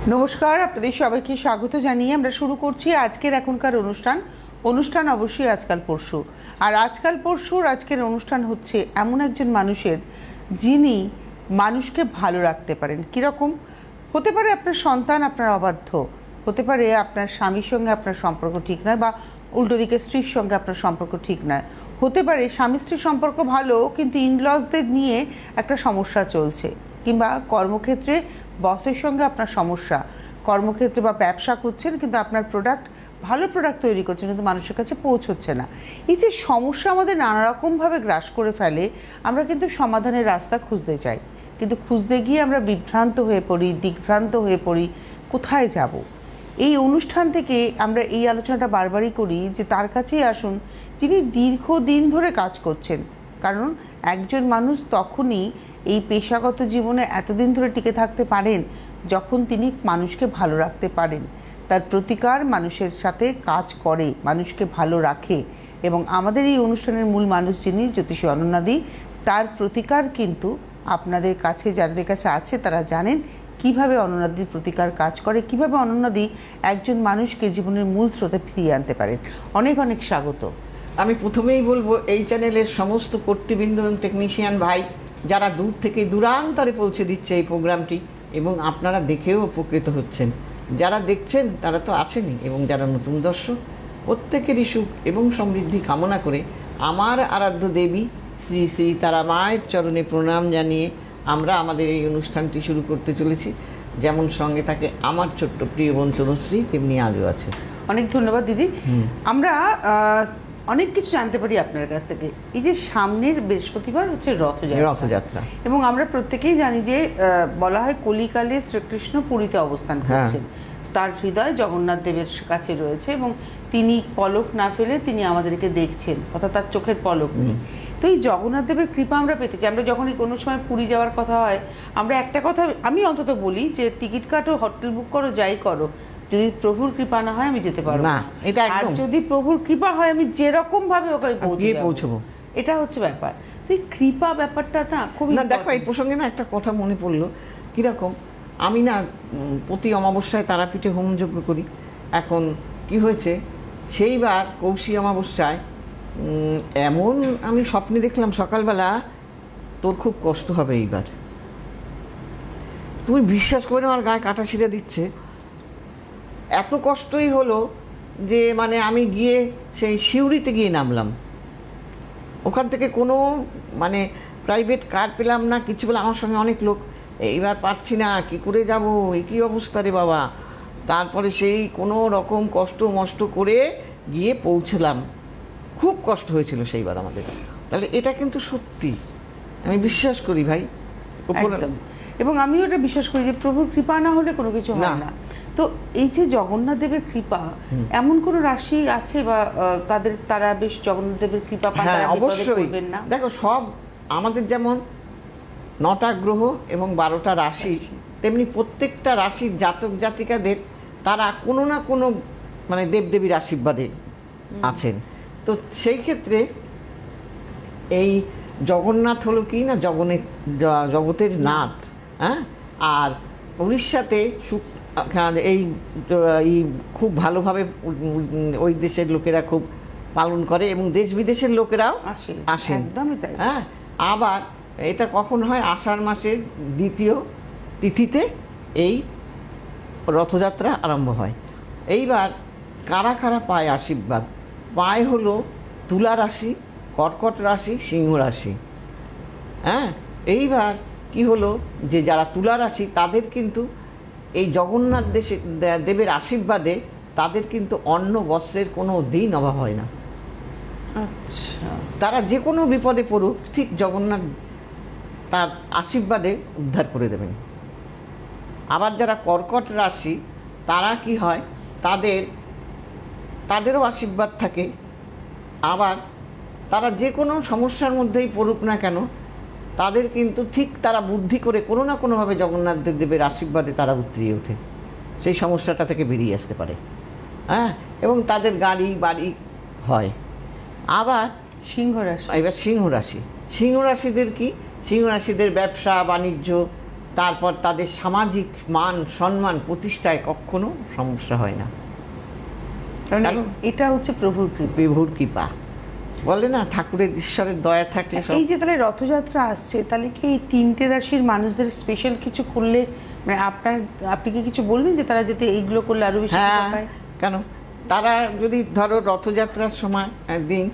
নমস্কার, আপনাদের সবাইকে স্বাগত জানিয়ে আমরা শুরু করছি আজকের এখনকার অনুষ্ঠান অবশ্যই আজকাল পরশু। আর আজকাল পরশুর আজকের অনুষ্ঠান হচ্ছে এমন একজন মানুষের যিনি মানুষকে ভালো রাখতে পারেন। কীরকম হতে পারে? আপনার সন্তান আপনার অবাধ্য, হতে পারে আপনার স্বামীর সঙ্গে আপনার সম্পর্ক ঠিক নয়, বা উল্টো দিকে স্ত্রীর সঙ্গে আপনার সম্পর্ক ঠিক নয়, হতে পারে স্বামী স্ত্রীর সম্পর্ক ভালো কিন্তু ইনলসদের নিয়ে একটা সমস্যা চলছে, কিংবা কর্মক্ষেত্রে বসের সঙ্গে আপনার সমস্যা, কর্মক্ষেত্রে বা ব্যবসা করছেন কিন্তু আপনার ভালো প্রোডাক্ট তৈরি করছেন কিন্তু মানুষের কাছে পৌঁছচ্ছে না। এই যে সমস্যা আমাদের নানা রকমভাবে গ্রাস করে ফেলে, আমরা কিন্তু সমাধানের রাস্তা খুঁজতে চাই, কিন্তু খুঁজতে গিয়ে আমরা বিভ্রান্ত হয়ে পড়ি, দিগ্ভ্রান্ত হয়ে পড়ি, কোথায় যাব। এই অনুষ্ঠান থেকে আমরা এই আলোচনাটা বারবারই করি যে তার কাছেই আসুন যিনি দীর্ঘদিন ধরে কাজ করছেন। কারণ একজন মানুষ তখনই এই পেশাগত জীবনে এতদিন ধরে টিকে থাকতে পারেন যখন তিনি মানুষকে ভালো রাখতে পারেন, তার প্রতিকার মানুষের সাথে কাজ করে, মানুষকে ভালো রাখে। এবং আমাদের এই অনুষ্ঠানের মূল মানুষ যিনি, জ্যোতিষী অনন্যাদি, তার প্রতিকার কিন্তু আপনাদের কাছে, যাদের কাছে আছে তারা জানেন কিভাবে অনন্যাদির প্রতিকার কাজ করে, কিভাবে অনন্যাদি একজন মানুষকে জীবনের মূল স্রোতে ফিরিয়ে আনতে পারেন। অনেক অনেক স্বাগত। আমি প্রথমেই বলবো এই চ্যানেলের সমস্ত কর্তৃবৃন্দ এবং টেকনিশিয়ান ভাই যারা দূর থেকে দূরান্তরে পৌঁছে দিচ্ছে এই প্রোগ্রামটি, এবং আপনারা দেখেও উপকৃত হচ্ছেন, যারা দেখছেন তারা তো আছেনই, এবং যারা নতুন দর্শক প্রত্যেকেরই সুখ এবং সমৃদ্ধি কামনা করে আমার আরাধ্য দেবী শ্রী শ্রী তারা মায়ের চরণে প্রণাম জানিয়ে আমরা আমাদের এই অনুষ্ঠানটি শুরু করতে চলেছি। যেমন সঙ্গে থাকে আমার ছোট্ট প্রিয় বোন তনুশ্রী, তেমনি আজও আছে। অনেক ধন্যবাদ দিদি। আমরা অনেক কিছু জানতে পারি আপনার কাছ থেকে। এই যে সামনের বৃহস্পতিবার হচ্ছে রথযাত্রা, এবং আমরা প্রত্যেকেই জানি যে বলা হয় কলিকালে শ্রীকৃষ্ণ পুরীতে অবস্থান করছেন, তার হৃদয় জগন্নাথ দেবের কাছে রয়েছে, এবং তিনি পলক না ফেলে তিনি আমাদেরকে দেখছেন, অর্থাৎ তার চোখের পলক নেই। তো এই জগন্নাথ দেবের কৃপা আমরা পেতে চাই। আমরা যখনই কোনো সময় পুরী যাওয়ার কথা হয়, আমরা একটা কথা আমি অন্তত বলি যে টিকিট কাটো, হোটেল বুক করো, যাই করো, যদি প্রভুর কৃপা না হয় আমি যেতে পারবো না। আর যদি প্রভুর কৃপা হয় আমি যেরকম ভাবে ওখানে পৌঁছবো, এটা হচ্ছে ব্যাপার। তো এই কৃপা ব্যাপারটা না খুব না। দেখো, এই প্রসঙ্গে না একটা কথা মনে পড়লো। কিরকম, আমি না প্রতি অমাবস্যায় তারাপীঠে হোমযজ্ঞ করি। এখন কি হয়েছে, সেইবার কৌশী অমাবস্যায় এমন আমি স্বপ্নে দেখলাম সকালবেলা, তোর খুব কষ্ট হবে এইবার, তুমি বিশ্বাস করে আমার গায়ে কাটা ছিঁড়ে দিচ্ছে। এত কষ্টই হলো যে মানে আমি গিয়ে সেই সিউড়িতে গিয়ে নামলাম, ওখান থেকে কোনো মানে প্রাইভেট কার পেলাম না, কিছু পেলাম। আমার সঙ্গে অনেক লোক, এইবার পারছি না, কি করে যাব, এই কী অবস্থা রে বাবা। তারপরে সেই কোনো রকম কষ্ট মষ্ট করে গিয়ে পৌঁছলাম। খুব কষ্ট হয়েছিল সেইবার আমাদের। তাহলে এটা কিন্তু সত্যি, আমি বিশ্বাস করি ভাই, এবং আমিও এটা বিশ্বাস করি যে প্রভুর কৃপা না হলে কোনো কিছু হয় না। তো এই যে জগন্নাথ দেবের কৃপা, এমন কোন রাশি আছে বা তারা বেশ জগন্নাথ দেবের কৃপা পান? অবশ্যই। দেখো, সব আমাদের যেমন 9টা গ্রহ এবং 12টা রাশি, তেমনি প্রত্যেকটা রাশির জাতক জাতিকাদের তারা কোনো না কোনো মানে দেবদেবীর আশীর্বাদে আছেন। তো সেই ক্ষেত্রে এই জগন্নাথ হলো কি না, জগতের নাথ। হ্যাঁ, আর উড়িষ্যাতে এই খুব ভালোভাবে ওই দেশের লোকেরা খুব পালন করে, এবং দেশ বিদেশের লোকেরাও আসেন। হ্যাঁ, আবার এটা কখন হয়, আষাঢ় মাসের 2য় তিথিতে এই রথযাত্রা আরম্ভ হয়। এইবার কারা কারা পায় আশীর্বাদ? পায় হলো তুলা রাশি, কর্কট রাশি, সিংহ রাশি। হ্যাঁ, এইবার কি হলো যে যারা তুলা রাশি তাদের কিন্তু এই জগন্নাথ দেবের আশীর্বাদে তাদের কিন্তু অন্ন বস্ত্রের কোনো দিন অভাব হয় না। আচ্ছা, তারা যে কোনো বিপদে পড়ুক, ঠিক জগন্নাথ তার আশীর্বাদে উদ্ধার করে দেবেন। আবার যারা কর্কট রাশি, তারা কি হয়, তাদেরও আশীর্বাদ থাকে। আবার তারা যে কোনো সমস্যার মধ্যেই পড়ুক না কেন, তাদের কিন্তু ঠিক তারা বুদ্ধি করে কোনো না কোনোভাবে জগন্নাথ দেবের আশীর্বাদে তারা উতরিয়ে ওঠে, সেই সমস্যাটা থেকে বেরিয়ে আসতে পারে। হ্যাঁ, এবং তাদের গাড়ি বাড়ি হয়। আবার সিংহ রাশি, এবার সিংহ রাশিদের কি, সিংহ রাশিদের ব্যবসা বাণিজ্য তারপর তাদের সামাজিক মান সম্মান প্রতিষ্ঠায় কখনো সমস্যা হয় না। কারণ কারণ এটা হচ্ছে প্রভুর কৃপা। বিভুর কৃপা বলে না, ঠাকুরের ঈশ্বরের দয়া থাকলে সব। এই যে তাহলে রথযাত্রা আসছে, তাহলে কি এই 3টে রাশির মানুষদের স্পেশাল কিছু করলে, মানে আপনি কি কিছু বলবেন যে তারা যাতে এইগুলো করলে আরো বেশি কৃপা হ্যাঁ, পায়? কেন, তারা যদি ধরো রথযাত্রার সময় একদিন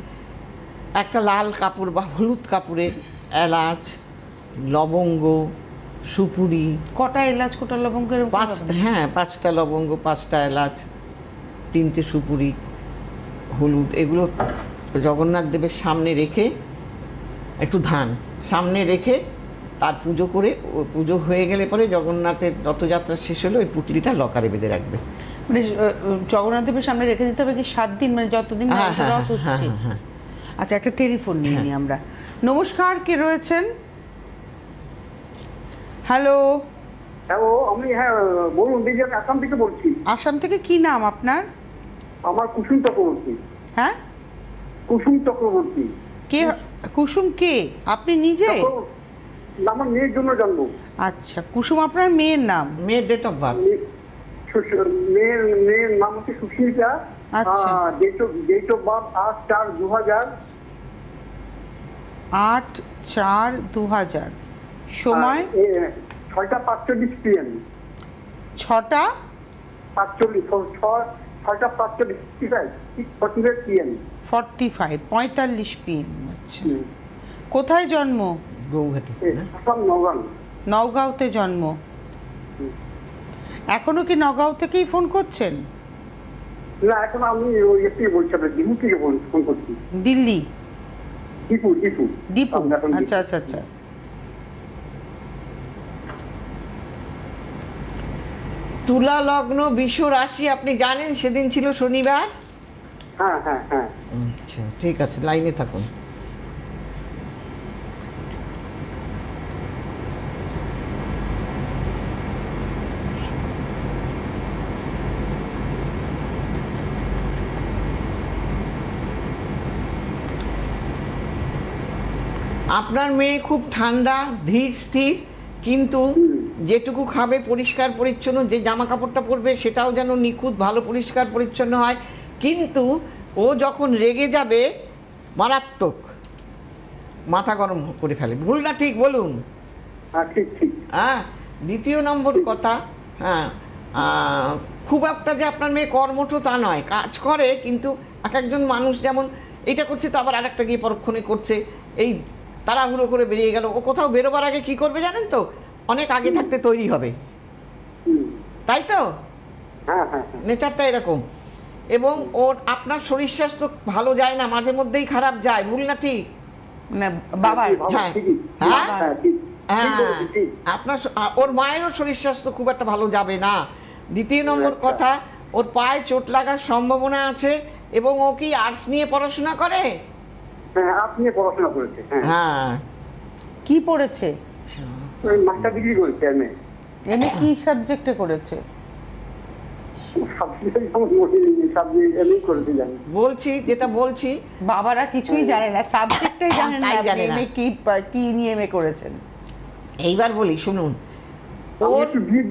একটা লাল কাপড় বা হলুদ কাপড়ে এলাচ, লবঙ্গ, সুপুরি, কটা এলাচ কটা লবঙ্গ এরকম করে হবে? হ্যাঁ 5টা লবঙ্গ, 5টা এলাচ, 3টে সুপুরি, হলুদ, এগুলো জগন্নাথ দেবের সামনে রেখে, একটু ধান সামনে রেখে তার পুজো করে, ও পুজো হয়ে গেলে পরে জগন্নাথের রথযাত্রা শেষ হলে ওই পুটলিটা লকারে বেঁধে রাখবে। মানে জগন্নাথ দেবের সামনে রেখে দিতে হবে কি 7 দিন, মানে যতদিন হ্যাঁ, রথ হ্যাঁ, হচ্ছে? হ্যাঁ, হ্যাঁ। আচ্ছা, একটা টেলিফোন নিয়ে নিই আমরা। নমস্কার, কে রয়েছেন? হ্যালো, হ্যালো, আমি বলুন দিদি, আমি আসাম থেকে বলছি। আসাম থেকে কি নাম আপনার? আমার কুসুম চক্রবর্তী। হ্যাঁ, কুসুম চক্রবর্তী। কে? কুসুম কে? আপনি নিজে? আমার মেয়ের জন্য জানবো। আচ্ছা, কুসুম আপনার মেয়ের নাম? মেয়ের ডেট অফ বার্থ? মেয়ের নাম হচ্ছে সুস্মিতা। আচ্ছা। Date of birth 8/4/2000। 8/4/2000। সময়? 6টা 45 PM। 6টা 45 PM। 45 PM। আচ্ছা, কোথায় জন্ম? গৌহাটি। আসাম, নগাঁও। নওগাঁওতে জন্ম। এখনো কি নওগাঁও থেকেই ফোন করছেন? না, এখন আমি ওই বলছি, আপনার দিপু থেকে ফোন করছি। দিল্লি? দীপু। দীপু, আমরা এখন আচ্ছা আচ্ছা আচ্ছা। তুলা লগ্ন, বিষ রাশি, আপনি জানেন সেদিন ছিল শনিবার। হ্যাঁ। আচ্ছা, ঠিক আছে, লাইনে থাকুন। আপনার মেয়ে খুব ঠান্ডা, ধীর স্থির, কিন্তু যেটুকু খাবে পরিষ্কার পরিচ্ছন্ন, যে জামা কাপড়টা পরবে সেটাও যেন নিখুঁত ভালো পরিষ্কার পরিচ্ছন্ন হয়। কিন্তু ও যখন রেগে যাবে মারাত্মক মাথা গরম করে ফেলে। ভুল না ঠিক বলুন? ঠিক। হ্যাঁ। দ্বিতীয় নম্বর কথা, হ্যাঁ, খুব একটা যে আপনার মেয়ে কর্মঠ তা নয়, কাজ করে, কিন্তু এক একজন মানুষ যেমন এটা করছে তো আবার আরেকটা গিয়ে পরক্ষণে করছে, এই তাড়াহুড়ো করে বেরিয়ে গেল। ও কোথাও বেরোবার আগে কি করবে জানেন তো? অনেক আগে থাকতে তৈরি হবে, তাই তো? হ্যাঁ। নেচারটা এরকম। এবং ওর আপনার শরীর স্বাস্থ্য ভালো যায় না, মাঝে মধ্যেই খারাপ যায়। ভুল না ঠিক? মানে বাবার? হ্যাঁ। আপনার ওর মায়েরও শরীর স্বাস্থ্য খুব একটা ভালো যাবে না। দ্বিতীয় নম্বর কথা, ওর পায়ে চোট লাগার সম্ভাবনা আছে। এবং ও কি আর্টস নিয়ে পড়াশোনা করে? হ্যাঁ, আপনি পড়াশোনা করেছে। হ্যাঁ। কি পড়েছে? মাস্টার ডিগ্রি করেছে। এমনি কি সাবজেক্টে করেছে? বলছি, যেটা বলছি, বাবারা কিছুই জানে না, সাবজেক্টটাই জানেন না, তাই জানে না। আপনি কি নিয়ে এমএ করেছেন? এইবার বলি শুনুন। ওর বিয়ের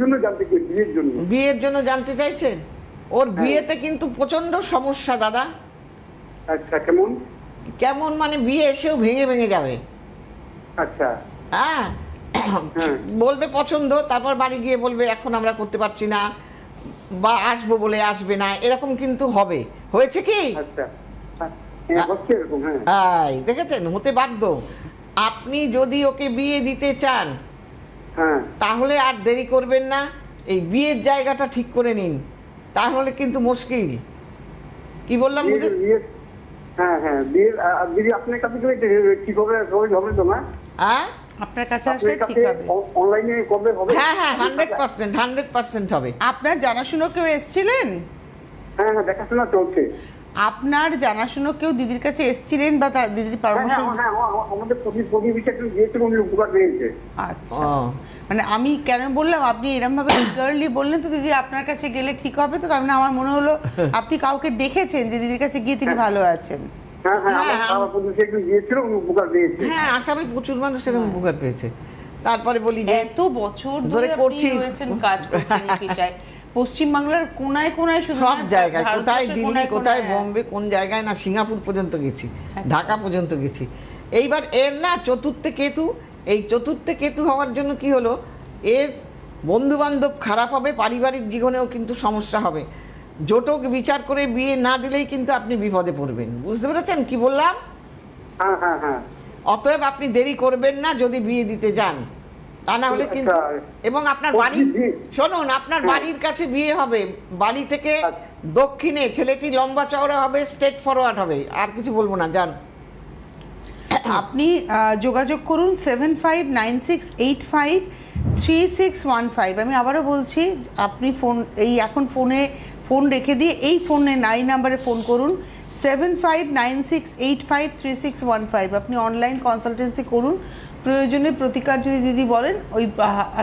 জন্য জানতে চাইছেন? ওর বিয়েতে কিন্তু প্রচন্ড সমস্যা দাদা। আচ্ছা, কেমন মানে বিয়ে এসেও ভেঙে যাবে। আচ্ছা। হ্যাঁ, বলবে পছন্দ, তারপর বাড়ি গিয়ে বলবে এখন আমরা করতে পারছি না, বা আসবো বলে আসবে না, এরকম কিন্তু হবে। হয়েছে কি? দেখেছেন, হতে বাধ্য। আপনি যদি ওকে বিয়ে দিতে চান তাহলে আর দেরি করবেন না, এই বিয়ের জায়গাটা ঠিক করে নিন, তাহলে কিন্তু মুশকিল। কি বললাম? আপনার কাছে ঠিক হবে তো না? হ্যাঁ, আপনার কাছে আসলে ঠিক হবে। অনলাইনে কবে হবে? হ্যাঁ 100% হবে। আপনার জানাশুনো কেউ এসেছিলেন? হ্যাঁ, দেখাশোনা চলছে। আপনার জানাশুনো কেউ দিদির কাছে এসেছিলেন বা তার দিদির পরামর্শ? আমাদের প্রতিবেশী একজন গিয়েছিল, উনি উপকার পেয়েছে। আচ্ছা, মানে আমি কেন বললাম, আপনি এরকম ভাবে ক্লিয়ারলি বললেন তো দিদি আপনার কাছে গেলে ঠিক হবে, তো কারণ আমার মনে হলো আপনি কাউকে দেখেছেন যে দিদির কাছে গিয়ে তিনি ভালো আছেন। হ্যাঁ, আসামে প্রচুর মানুষ এরকম উপকার পেয়েছে। তারপরে বলি যে এত বছর ধরে ধরে করছি। করছি রয়েছেন, কাজ করছেন এই পেশায়। পশ্চিমবাংলার কোনায় কোনায়, শুধু সব নয়, জায়গায়, কোথায় ভারতবর্ষের দিল্লি, কোনায় কোথায় কোনায়, বোম্বে, কোন জায়গায় না সিঙ্গাপুর পর্যন্ত গেছি, একদম। ঢাকা পর্যন্ত গেছি। এইবার এর না চতুর্থে কেতু, এই চতুর্থে কেতু হওয়ার জন্য কি হলো, এর বন্ধু বান্ধব খারাপ হবে, পারিবারিক জীবনেও কিন্তু সমস্যা হবে। জোটক বিচার করে বিয়ে না দিলেই কিন্তু আপনি বিপদে পড়বেন। বুঝতে পেরেছেন কি বললাম? হ্যাঁ হ্যাঁ হ্যাঁ। অতএব আপনি দেরি করবেন না যদি বিয়ে দিতে যান, তা না হলে কিন্তু। এবং আপনার বাড়ি, শুনুন, আপনার বাড়ির কাছে বিয়ে হবে, বাড়ি থেকে দক্ষিণে, ছেলেটি লম্বা চওড়া হবে, স্ট্রেট ফরওয়ার্ড হবে, আর কিছু বলবো না, যান। আপনি যোগাযোগ করুন 7596853615। আমি আবারও বলছি, আপনি এখন ফোন রেখে দিয়ে এই ফোনে 9 নাম্বারে ফোন করুন, 7596853615। আপনি অনলাইন কনসালটেন্সি করুন, প্রয়োজনে প্রতিকার যদি দিদি বলেন ওই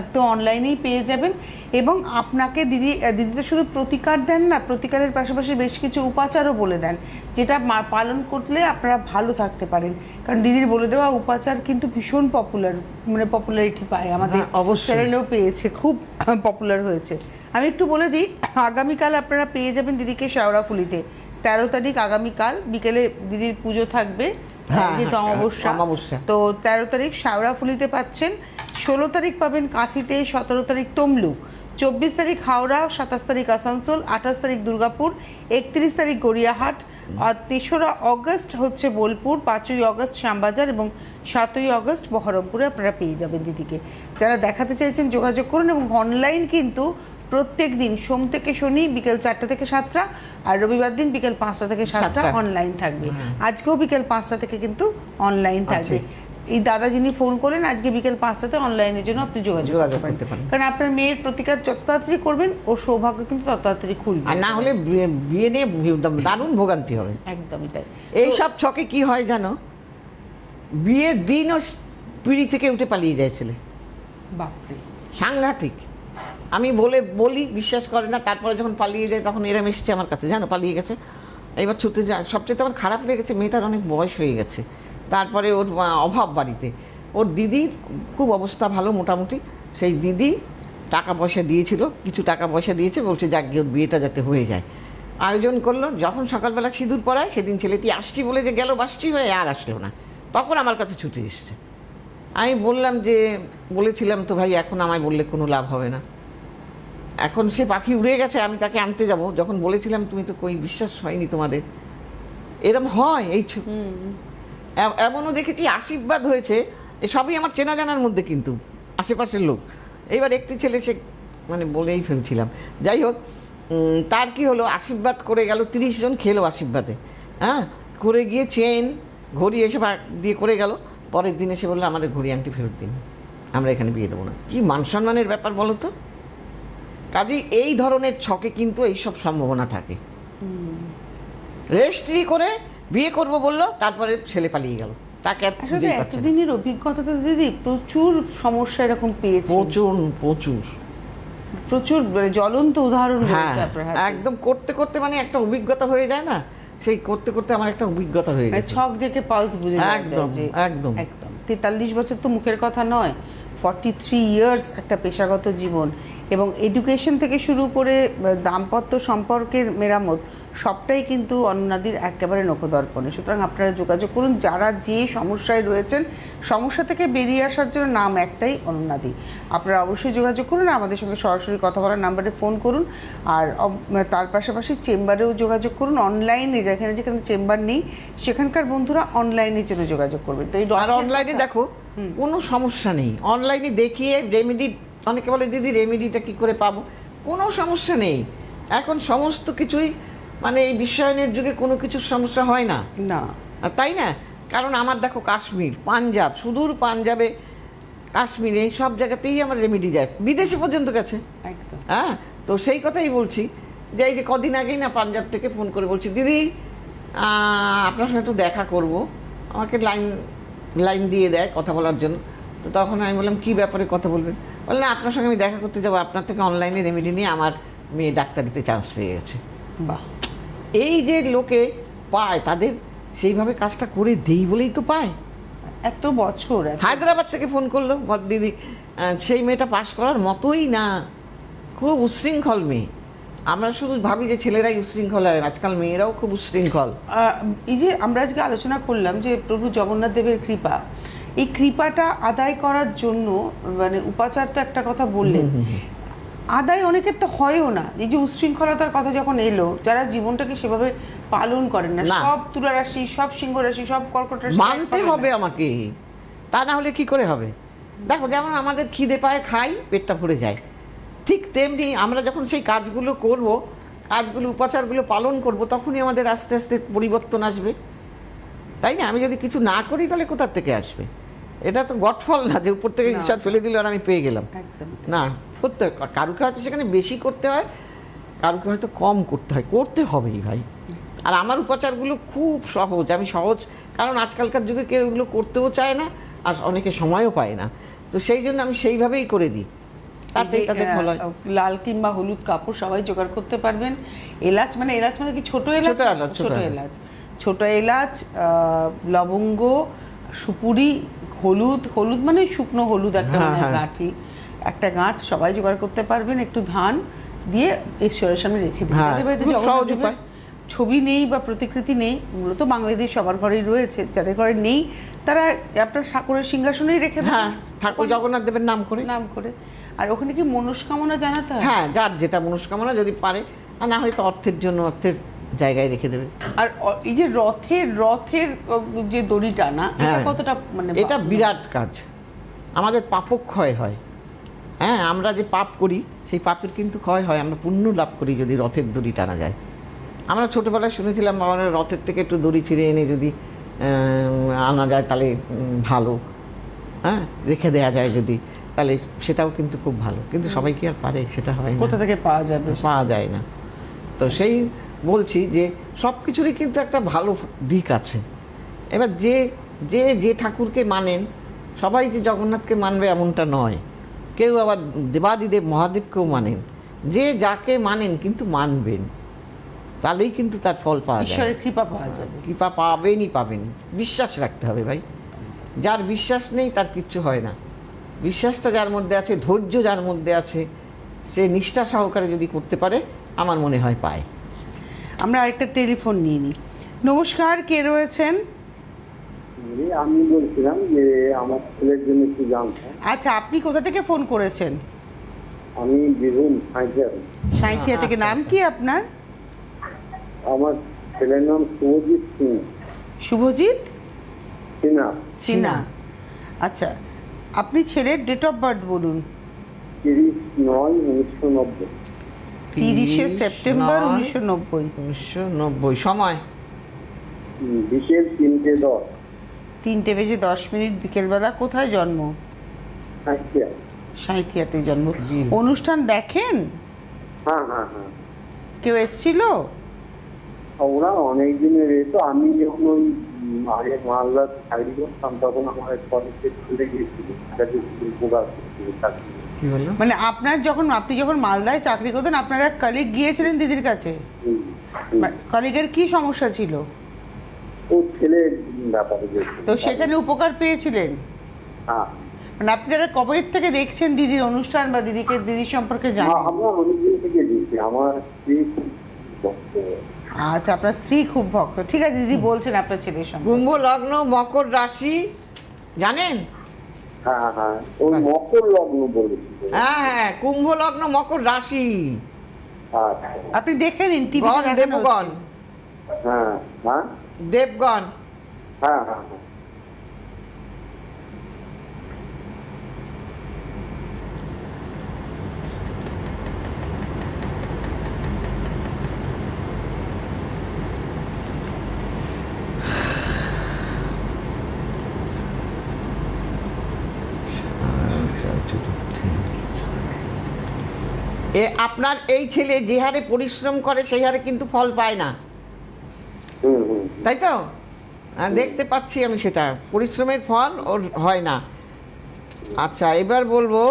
একদম অনলাইনেই পেয়ে যাবেন। এবং আপনাকে দিদি তো শুধু প্রতিকার দেন না, প্রতিকারের পাশাপাশি বেশ কিছু উপাচারও বলে দেন, যেটা পালন করলে আপনারা ভালো থাকতে পারেন। কারণ দিদির বলে দেওয়া উপাচার কিন্তু ভীষণ পপুলারিটি পায়, আমাদের অবশ্যই। চ্যানেলেও পেয়েছে, খুব পপুলার হয়েছে। আমি একটু বলে দিই, আগামীকাল আপনারা পেয়ে যাবেন দিদিকে শেওড়াফুলিতে। 13 তারিখ আগামীকাল বিকেলে দিদির পুজো থাকবে, যেহেতু অমাবস্যা, তো 13 তারিখ শেওড়াফুলিতে পাচ্ছেন। 16 তারিখ পাবেন কাঁথিতে, 17 তারিখ তমলুক, 24 তারিখ হাওড়া, 27 তারিখ আসানসোল, 28 তারিখ দুর্গাপুর, 31 তারিখ গড়িয়াহাট, আর 3রা অগস্ট হচ্ছে বোলপুর, 5ই অগস্ট শ্যামবাজার এবং 7ই অগস্ট বহরমপুরে আপনারা পেয়ে যাবেন দিদিকে। যারা দেখাতে চাইছেন যোগাযোগ করুন। এবং অনলাইন কিন্তু প্রত্যেক দিন সোম থেকে শনি বিকেল 4টা থেকে 7টা, আর রবিবার দিন বিকেল 5টা থেকে 7টা অনলাইন থাকবে। আজকেও বিকেল 5টা থেকে কিন্তু অনলাইন থাকবে। এই দাদা যিনি ফোন করলেন, আজকে বিকেল 5টাতে অনলাইনের জন্য আপনি যোগাযোগ করতে পারেন। কারণ আপনার মেয়ের প্রতিকার যত তাড়াতাড়ি করবেন, ওর সৌভাগ্য কিন্তু তত তাড়াতাড়ি খুলবে, আর না হলে বিয়ে নিয়ে দারুণ ভোগান্তি হবে। একদমই তাই। এইসব ছকে কি হয় জানো, বিয়ের দিনও পিঁড়ি থেকে উঠে পালিয়ে যায় ছেলে, বাপরে, সাংঘাতিক। আমি বলি বিশ্বাস করে না, তারপরে যখন পালিয়ে যায় তখন এরম এসছে আমার কাছে, জানো, পালিয়ে গেছে। এবার ছুটে যায়, সবচেয়ে আমার খারাপ লেগেছে মেয়েটার অনেক বয়স হয়ে গেছে, তারপরে ওর অভাব বাড়িতে, ওর দিদির খুব অবস্থা ভালো মোটামুটি, সেই দিদি টাকা পয়সা দিয়েছিল, কিছু টাকা পয়সা দিয়েছে, বলছে যাক ওর বিয়েটা যাতে হয়ে যায়। আয়োজন করলো, যখন সকালবেলা সিঁদুর পড়ায় সেদিন ছেলেটি আসছি বলে যে গেল বাসছি হয়ে, আর আসলো না। তখন আমার কাছে ছুটে এসছে। আমি বললাম যে, বলেছিলাম তো ভাই, এখন আমায় বললে কোনো লাভ হবে না, এখন সে পাখি উড়ে গেছে, আমি তাকে আনতে যাব। যখন বলেছিলাম তুমি তো কই বিশ্বাস হয়নি তোমাদের। এরম হয় এই এমনও দেখেছি আশীর্বাদ হয়েছে, সবই আমার চেনা জানার মধ্যে কিন্তু আশেপাশের লোক। এইবার একটি ছেলে, সে বলেই ফেলছিলাম, যাই হোক, তার কি হলো, আশীর্বাদ করে গেল, 30 জন খেলো আশীর্বাদে, হ্যাঁ, করে গিয়ে চেন ঘড়ি এসে দিয়ে করে গেল। পরের দিন এসে বললো আমাদের ঘড়ি আংটি ফেরত দিন, আমরা এখানে বিয়ে দেবো না। কি মান সম্মানের ব্যাপার বলো তো। কাজেই এই ধরনের ছকে কিন্তু এইসব সম্ভাবনা থাকে। রেজিস্ট্রি করে বিয়ে করব বললো, তারপরে ছেলে পালিয়ে গেল, তাকে আসলে এতদিনের অভিজ্ঞতাতে দিদি প্রচুর সমস্যা এরকম পেয়েছি, প্রচুর জ্বলন্ত উদাহরণ রয়েছে আপনার হাতে। একদম করতে করতে একটা অভিজ্ঞতা হয়ে যায় না, সেই করতে করতে আমার একটা অভিজ্ঞতা হয়ে গেছে। ছক দেখে পালস বুঝে যাওয়া যায়। একদম একদম একদম 43 বছর তো মুখের কথা নয়, 43 ইয়ার্স একটা পেশাগত জীবন, এবং এডুকেশন থেকে শুরু করে দাম্পত্য সম্পর্কের মেরামত সবটাই কিন্তু অনন্যাদির একেবারে নখদর্পণে। সুতরাং আপনারা যোগাযোগ করুন, যারা যে সমস্যায় রয়েছেন, সমস্যা থেকে বেরিয়ে আসার জন্য নাম একটাই, অনন্যাদি। আপনারা অবশ্যই যোগাযোগ করুন, আমাদের সঙ্গে সরাসরি কথা বলার নাম্বারে ফোন করুন, আর তার পাশাপাশি চেম্বারেও যোগাযোগ করুন। অনলাইনে যেখানে যেখানে চেম্বার নেই সেখানকার বন্ধুরা অনলাইনের জন্য যোগাযোগ করবেন। তো এই অনলাইনে দেখো কোনো সমস্যা নেই, অনলাইনে দেখিয়ে রেমেডি, অনেকে বলে দিদি রেমেডিটা কি করে পাবো, কোনো সমস্যা নেই। এখন সমস্ত কিছুই এই বিশ্বায়নের যুগে কোনো কিছুর সমস্যা হয় না, তাই না? কারণ আমার দেখো কাশ্মীর, পাঞ্জাব, সুদূর পাঞ্জাবে, কাশ্মীরে, সব জায়গাতেই আমার রেমেডি যায়, বিদেশে পর্যন্ত গেছে। হ্যাঁ, তো সেই কথাই বলছি যে এই যে কদিন আগেই না পাঞ্জাব থেকে ফোন করে বলছি, দিদি আপনার সঙ্গে একটু দেখা করব, আমাকে লাইন দিয়ে দেয় কথা বলার জন্য। তো তখন আমি বললাম কী ব্যাপারে কথা বলবেন? বললেন আপনার সঙ্গে আমি দেখা করতে যাবো, আপনার থেকে অনলাইনে রেমেডি নিয়ে আমার মেয়ে ডাক্তারিতে চান্স পেয়ে গেছে। বাহ, এই যে লোকে পায়, তাদের সেইভাবে কাজটা করে দেই বলেই তো পায়। এত বছর হায়দ্রাবাদ থেকে ফোন করলো, বল দিদি সেই মেয়েটা পাশ করার মতোই না, খুব উচ্ছৃঙ্খল মেয়ে। আমরা শুধু ভাবি যে ছেলেরাই উচ্ছৃঙ্খল হয়, আজকাল মেয়েরাও খুব উচ্ছৃঙ্খল। এই যে আমরা আজকে আলোচনা করলাম যে প্রভু জগন্নাথ দেবের কৃপা, এই কৃপাটা আদায় করার জন্য মানে উপাচার তো একটা কথা বললেন, আদায় অনেকের তো হয়ও না। এই যে উচ্ছৃঙ্খলতার কথা যখন এলো, যারা জীবনটাকে সেভাবে পালন করেন না, না। সব তুলা রাশি, সব সিংহ রাশি, সব কর্কট রাশি মানতে হবে আমাকে, তা না হলে কি করে হবে? দেখো, যেমন আমাদের খিদে পায়, খাই, পেটটা ভরে যায়, ঠিক তেমনি আমরা যখন সেই কাজগুলো করব, কাজগুলো উপাচারগুলো পালন করব, তখনই আমাদের আস্তে আস্তে পরিবর্তন আসবে, তাই না? আমি যদি কিছু না করি তাহলে কোথার থেকে আসবে? এটা তো গটফল না যে উপর থেকে ঈশ্বর ফেলে দিল আর আমি পেয়ে গেলাম। একদম না, করতে হয়। কারুকে হয়তো সেখানে বেশি করতে হয়, কারুকে হয়তো কম করতে হয়, করতে হবেই ভাই। আর আমার উপাচারগুলো খুব সহজ, আমি সহজ, কারণ আজকালকার যুগে কেউ এগুলো করতেও চায় না, আর অনেকে সময়ও পায় না, তো সেই জন্য আমি সেইভাবেই করে দিই, তাতেই তাদের ফল হয়। লাল কিংবা হলুদ কাপড় সবাই জোগাড় করতে পারবেন। এলাচ মানে কি ছোট এলাচ? ছোট এলাচ, ছোট এলাচ, লবঙ্গ, সুপুরি, হলুদ মানে শুকনো হলুদ একটা, মানে গাঁঠি, একটা গাঁট সবাই জোগাড় করতে পারবেন, একটু ধান দিয়ে ঈশ্বরের সামনে রেখে দিন। যাদের বাড়িতে জগন্নাথ দেবের ছবি নেই বা প্রতিকৃতি নেই, মূলত বাংলাদেশ সবার ঘরেই রয়েছে, যাদের ঘরে নেই তারা আপনার ঠাকুরের সিংহাসনেই রেখে দেন, ঠাকুর জগন্নাথ দেবের নাম করে। আর ওখানে কি মনস্কামনা জানাতে হয়? হ্যাঁ, যার যেটা মনস্কামনা যদি পারে, আর না হয়তো অর্থের জন্য অর্থের জায়গায় রেখে দেবে। আর এই যে রথের যে দড়ি টানা, এটা কতটা মানে এটা বিরাট কাজ, আমাদের পাপক্ষয় হয়। হ্যাঁ, আমরা যে পাপ করি সেই পাপের কিন্তু ক্ষয় হয়, আমরা পুণ্য লাভ করি যদি রথের দড়ি টানা যায়। আমরা ছোটোবেলায় শুনেছিলাম আমাদের রথের থেকে একটু দড়ি ছিঁড়ে এনে যদি আনা যায় তাহলে ভালো, হ্যাঁ, রেখে দেওয়া যায় যদি, তাহলে সেটাও কিন্তু খুব ভালো, কিন্তু সবাই কি আর পারে? সেটা হয় না, কোথা থেকে পাওয়া যাবে? পাওয়া যায় না। তো সেই বলছি যে সব কিছুরই কিন্তু একটা ভালো দিক আছে। এবার যে ঠাকুরকে মানেন, সবাই যে জগন্নাথকে মানবে এমনটা নয়, কেউ আবার দেবাদিদেব মহাদেবকেও মানেন, যে যাকে মানেন কিন্তু মানবেন, তাহলেই কিন্তু তার ফল পাওয়া যায়, ঈশ্বরের কৃপা পাওয়া যাবে। কৃপা পাবেন, বিশ্বাস রাখতে হবে ভাই। যার বিশ্বাস নেই তার কিচ্ছু হয় না। বিশ্বাসটা যার মধ্যে আছে, ধৈর্য যার মধ্যে আছে, সে নিষ্ঠা সহকারে যদি করতে পারে, আমার মনে হয় পায়। আমরা আরেকটা টেলিফোন নিয়ে নিই। নমস্কার, কে রয়েছেন? আমি বলছিলাম যে আমার ছেলের জন্য একটু জানতাম। আচ্ছা, আপনি কোথা থেকে ফোন করেছেন? আমি বীরভূম সাঁইথিয়া থেকে। নাম কি আপনার? আমার ছেলের নাম শুভজিৎ সিং। শুভজিৎ সিনহা। আচ্ছা, আপনি ছেলের ডেট অফ বার্থ বলুন। 30/9/1990। 30শে সেপ্টেম্বর 1990। সময় বিকেল 3:10। 3:10 বিকেলবেলা। কোথায় জন্ম? সাঁইথিয়াতে জন্ম। অনুষ্ঠান দেখেন? হ্যাঁ। কেউ এসেছিল? ওরা অনেক দিনের তো, আমি যখন ওই আগে মালদা চাকরি করতাম তখন আমার কলেজে খুলে গিয়েছিল, মানে আপনি যখন মালদায় চাকরি করতেন, আপনার এক কলিগ গিয়েছিলেন দিদির কাছে? কলিগের কি সমস্যা ছিল? ও ছেলের ব্যাপারে। তো সেখানে উপকার পেয়েছিলেন? হ্যাঁ। মানে আপনি যারা কবে থেকে দেখছেন দিদির অনুষ্ঠান বা দিদির সম্পর্কে জানেন? আমরা অনেকদিন থেকে দিচ্ছি। আমার স্ত্রী খুব ভক্ত। আচ্ছা, আপনার স্ত্রী খুব ভক্ত। ঠিক আছে, দিদি বলছেন আপনার ছেলের সম্পর্কে। কুম্ভ লগ্ন, মকর রাশি, জানেন? হ্যাঁ, ওই মকর লগ্ন বলেছিল। হ্যাঁ, কুম্ভ লগ্ন, মকর রাশি। আচ্ছা, আপনি দেখে নিন টিভিতে। দেবগণ। হ্যাঁ। দেবগণ। হ্যাঁ। আপনার এই ছেলে যে হারে পরিশ্রম করে সেই হারে কিন্তু ফল পায় না, তাই তো? দেখতে পাচ্ছি আমি, সেটা পরিশ্রমের ফল ওর হয় না। আচ্ছা, এবার বলবো,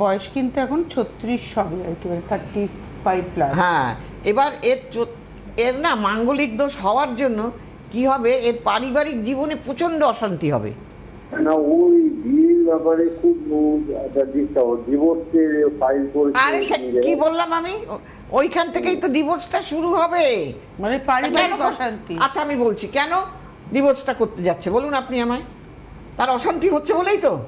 বয়স কিন্তু এখন 36 হবে আর কি, 35+। হ্যাঁ, এবার এর না মাঙ্গলিক দোষ হওয়ার জন্য কি হবে, এর পারিবারিক জীবনে প্রচণ্ড অশান্তি হবে। না ওই বিয়ের ব্যাপারে খুব ডিভোর্সের ফাইল আরে করেছে কি বললাম আমি, ওইখান থেকেই তো ডিভোর্সটা শুরু হবে। মানে কেন পারিবারিক অশান্তি। আচ্ছা আমি বলছি কেন ডিভোর্সটা করতে যাচ্ছে বলুন আপনি আমায়। তার অশান্তি হচ্ছে বলেই তো।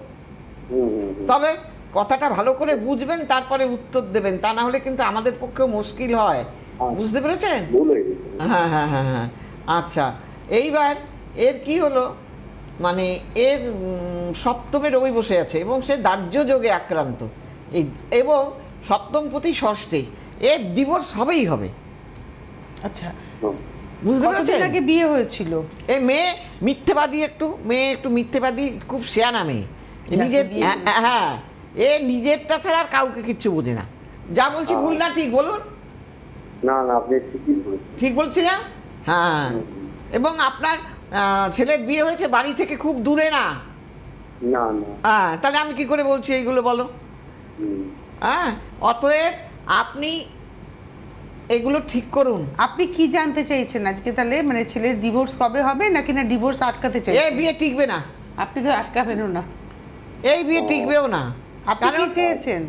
তবে কথাটা ভালো করে বুঝবেন, তারপরে উত্তর দেবেন, তা না হলে কিন্তু আমাদের পক্ষেও মুশকিল হয়। বুঝতে পেরেছেন? বলে হ্যাঁ হ্যাঁ হ্যাঁ হ্যাঁ। আচ্ছা এইবার এর কি হলো, মানে এর সপ্তমে রবি বসে আছে এবং সে দাহ্য যোগে আক্রান্ত, এই এবং সপ্তম প্রতি ষষ্ঠে, এর ডিভোর্স হবেই হবে। আচ্ছা, বুঝতে কতদিন পেরেছেন? আগে বিয়ে হয়েছিল? এই মেয়ে মিথ্যেবাদী, মেয়ে একটু মিথ্যেবাদী, খুব শেয়ানা মেয়ে। যাকে নিজের বিয়ে করেছে। হ্যাঁ, এ নিজেরটা ছাড়া আর কাউকে কিচ্ছু বোঝে না। যা বলছি ভুল না ঠিক বলুন? না না, আপনি ঠিকই বলেছেন। ঠিক বলছি না? হ্যাঁ। এবং আপনার ছেলের বিয়ে হয়েছে বাড়ি থেকে খুব দূরে না? না না। হ্যাঁ, তাহলে আমি কি করে বলছি এইগুলো বলো? হ্যাঁ, অতএব আপনি এগুলো ঠিক করুন। আপনি কি জানতে চাইছেন আজকে তাহলে, মানে ছেলের ডিভোর্স কবে হবে নাকি না ডিভোর্স আটকাতে এই চাইছেন? বিয়ে টিকবে না, আপনি তো আটকাবেনও না। এই বিয়ে টিকবেও না। আপনি কি কারণ চেয়েছেন?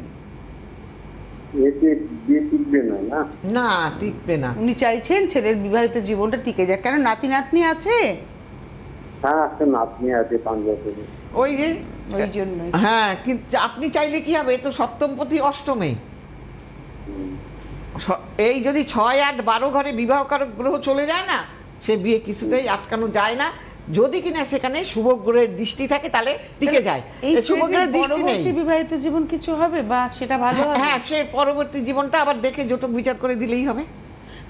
এতে বিয়ে টিকবে না না? না, টিকবে না। উনি চাইছেন ছেলের বিবাহিত জীবনটা টিকে যাক। কেন, নাতি নাতনি আছে? হ্যাঁ, একটা নাতনি আছে 5 বছরের। ওই যে ওই জন্যই। হ্যাঁ, কিন্তু আপনি চাইলে কি হবে, এ তো সপ্তমপতি অষ্টমে। এই যদি 6, 8, 12 ঘরে বিবাহকারক গ্রহ চলে যায় না, সে বিয়ে কিছুতেই আটকানো যায় না। যদি কিনা সেখানে শুভ গ্রহের দৃষ্টি থাকে তাহলে টিকে যায়। এই শুভ গ্রহের দৃষ্টি নেই। পরবর্তী বিবাহিত জীবন কিছু হবে বা সেটা ভালো হবে? হ্যাঁ, সে পরবর্তী জীবনটা আবার দেখে জটক বিচার করে দিলেই হবে।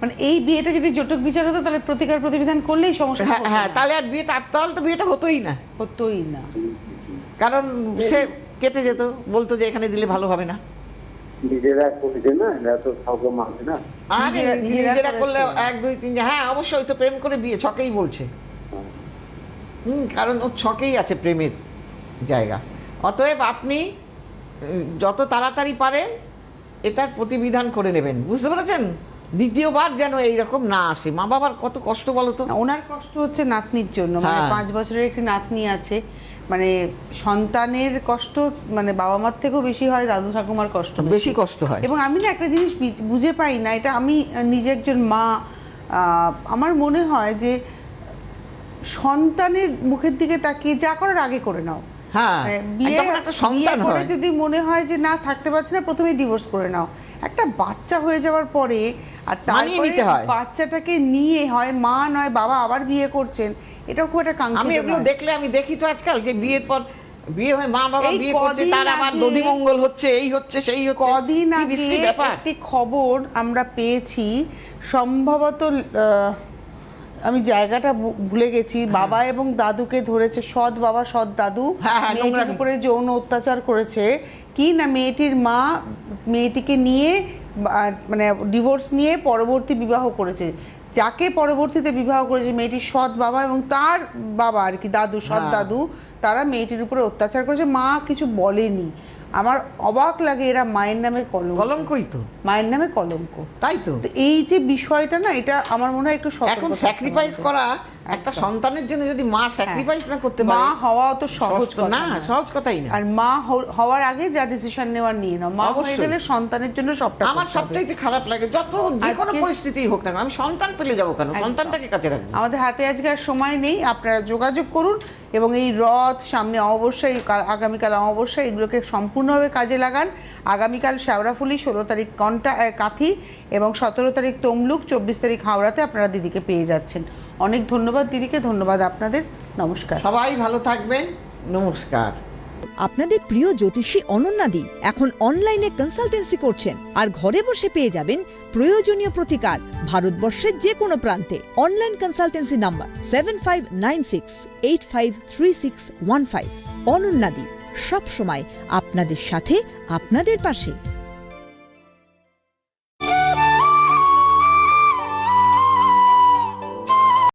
মানে এই বিয়েটা যদি জটক বিচার হতো তাহলে প্রতিকার প্রতিবিধান করলেই সমস্যা হ্যাঁ হ্যাঁ, তাহলে আর বিয়েটা তাহলে তো বিয়েটা হতোই না। হতোই না। কারণ সে কেটে যেত, বলতো যে এখানে দিলে ভালো হবে না। নিজেরা করেছে না, এরা তো কাউকে মানে না। আর নিজেরা নিজেরা করলে করেছে। 1, 2, 3, হ্যাঁ অবশ্যই তো প্রেম করে বিয়ে, ছকেই বলছে। কারণ ওর ছকেই আছে প্রেমের জায়গা। অতএব আপনি যত তাড়াতাড়ি পারেন এটার প্রতিবিধান করে নেবেন। বুঝতে পেরেছেন? দ্বিতীয়বার যেন এইরকম না আসে। মা বাবার কত কষ্ট বলো তো। না, ওনার কষ্ট হচ্ছে নাতনির জন্য। মানে হ্যাঁ। 5 বছরের একটি নাতনি আছে, মানে সন্তানের কষ্ট মানে বাবা মার থেকেও বেশি হয় দাদু ঠাকুমার কষ্ট, বেশি কষ্ট হয়। এবং আমি না একটা জিনিস বুঝে পাই না, এটা আমি নিজে একজন মা, আমার মনে হয় যে সন্তানের মুখের দিকে তাকিয়ে যা করার আগে করে নাও। হ্যাঁ, বিয়ে যখন একটা সন্তান বিয়ে করে হয়, যদি মনে হয় যে না থাকতে পারছি না, প্রথমেই ডিভোর্স করে নাও। একটা বাচ্চা হয়ে যাওয়ার পরে আর মানিয়ে তারপরে নিতে হয়। বাচ্চাটাকে নিয়ে হয় মা নয় বাবা আবার বিয়ে করছেন, এটাও খুব একটা আমি কাঙ্ক্ষিত এগুলো নয়। দেখলে আমি দেখি তো আজকাল যে বিয়ের পর বিয়ে হয় মা বাবা এই বিয়ে করছে, কদিন তার আবার আগে- দধিমঙ্গল হচ্ছে, এই হচ্ছে সেই হচ্ছে। কদিন কি আগে বিশ্রী ব্যাপার। একটি খবর আমরা পেয়েছি, সম্ভবত আমি জায়গাটা ভুলে গেছি, বাবা এবং দাদুকে ধরেছে, সৎ বাবা সৎ দাদু হ্যাঁ, হ্যাঁ, মেয়েটির নোংরামি। উপরে যৌন অত্যাচার করেছে। কি না, মেয়েটির মা মেয়েটিকে নিয়ে মানে ডিভোর্স নিয়ে পরবর্তী বিবাহ করেছে। যাকে পরবর্তীতে বিবাহ করেছে মেয়েটির সৎ বাবা এবং তার বাবা আর কি দাদু, সৎ হ্যাঁ। দাদু, তারা মেয়েটির উপরে অত্যাচার করেছে। মা কিছু বলেনি। আমার অবাক লাগে, এরা মায়ের নামে কলঙ্ক। কলঙ্কই তো, মায়ের নামে কলঙ্ক। তাই তো। তো এই যে বিষয়টা না, এটা আমার মনে হয় একটু সতর্ক এখন থাকতে স্যাক্রিফাইস হবে। করা একটা একদম। সন্তানের জন্য যদি মা স্যাক্রিফাইস না করতে পারে, মা হওয়া তো সহজ সহজ তো কথা না, নয়। সহজ কথাই না। আর মা হওয়ার আগে যা ডিসিশন নেওয়ার নিয়ে নাও। মা হয়ে অবশ্যই। গেলে সন্তানের জন্য সবটা আমার করতে হবে। সবচাইতে খারাপ লাগে, যত যে কোনো আজকে- পরিস্থিতি হোক না কেন, আমি সন্তান পেলে যাবো কেন, একদম। সন্তানটাকে কাছে রাখবো। আমাদের হাতে আজকে আর সময় নেই, আপনারা যোগাযোগ করুন এবং এই রথ সামনে অমাবস্যা, আগামীকাল অমাবস্যা, এগুলোকে সম্পূর্ণভাবে কাজে লাগান। আগামীকাল শেওড়াফুলি, 16 তারিখ কাঁথি এবং 17 তারিখ তমলুক, 24 তারিখ হাওড়াতে আপনারা দিদিকে পেয়ে যাচ্ছেন। অনেক ধন্যবাদ দিদিকে, ধন্যবাদ আপনাদের, নমস্কার। সবাই ভালো থাকবেন, নমস্কার। আপনাদের প্রিয় জ্যোতিষী অনন্যাদি এখন অনলাইনে কনসালটেন্সি করছেন আর ঘরে বসে পেয়ে যাবেন প্রয়োজনীয় প্রতিকার ভারতবর্ষের যে কোনো প্রান্তে। Online consultancy number 7596853615। অনন্যাদি সব সময় আপনাদের সাথে, আপনাদের পাশে।